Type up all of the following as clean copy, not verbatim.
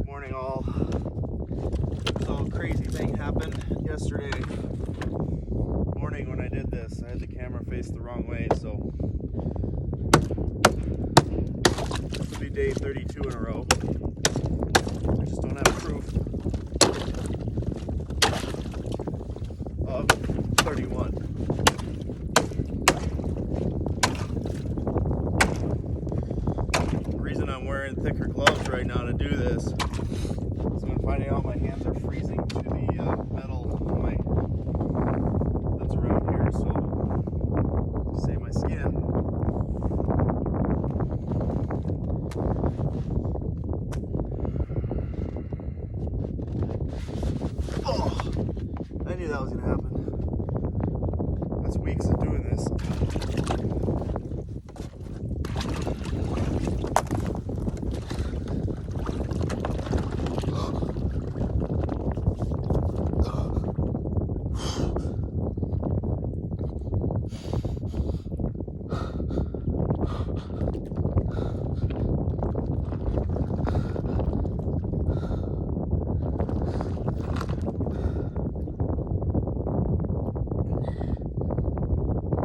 Morning all. So crazy thing happened yesterday morning when I did this. I had the camera faced the wrong way, so this will be day 32 in a row. I just don't have proof of 31. The reason I'm wearing thicker gloves right now to do this is I'm finding out my hands are freezing to the metal that's around here, so to save my skin. Oh, I knew that was gonna happen. That's weeks of doing this.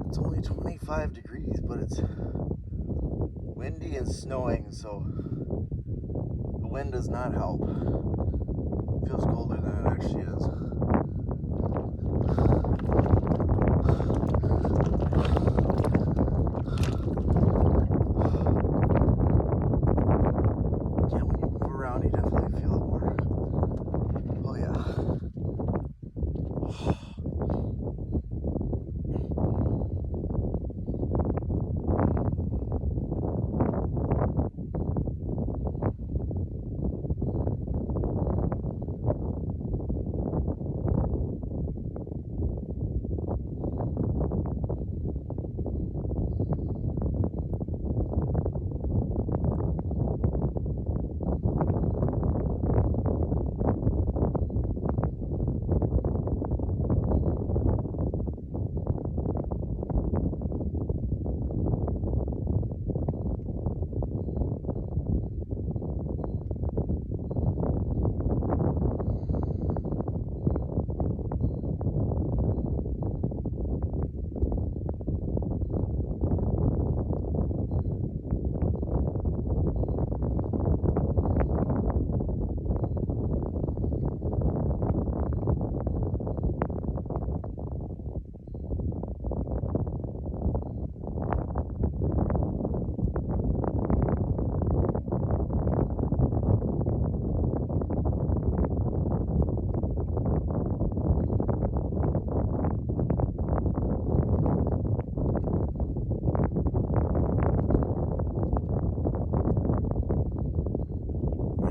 It's only 25 degrees, but it's windy and snowing, so the wind does not help. It feels colder than it actually is. Yeah, when you move around, you definitely feel it more. Oh yeah.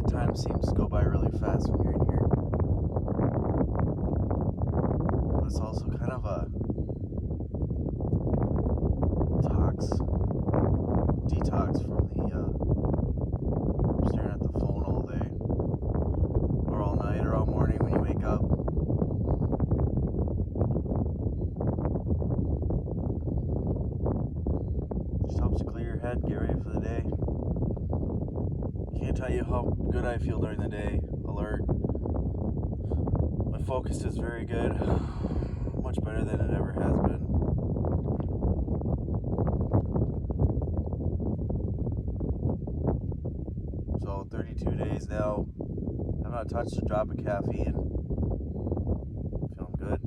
Time seems to go by really fast when you're in here. But it's also kind of a detox from the staring at the phone all day, or all night, or all morning when you wake up. Just helps clear your head, get ready for the day. Can't tell you how good I feel during the day, alert. My focus is very good, much better than it ever has been. So 32 days now, I've not touched a drop of caffeine. Feeling good.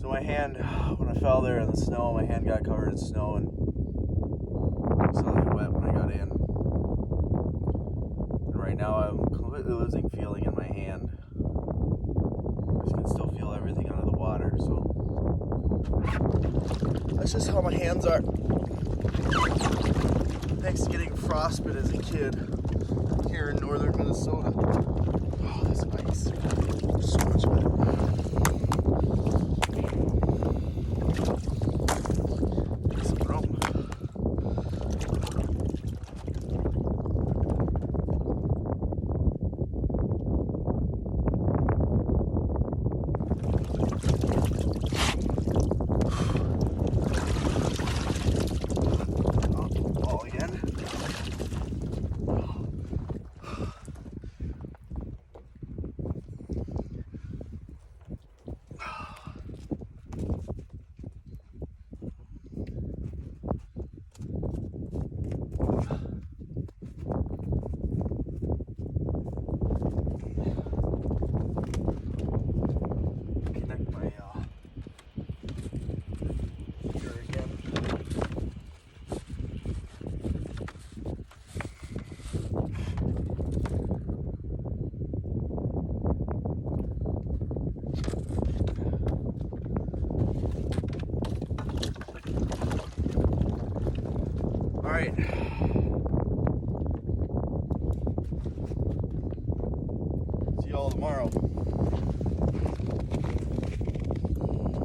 So my hand, when I fell there in the snow, my hand got covered in snow and slightly wet when I got in. And right now I'm completely losing feeling in my hand. I just can still feel everything under the water, so that's just how my hands are. Thanks to getting frostbite as a kid here in northern Minnesota. Oh, this ice. So much better. right. See y'all tomorrow.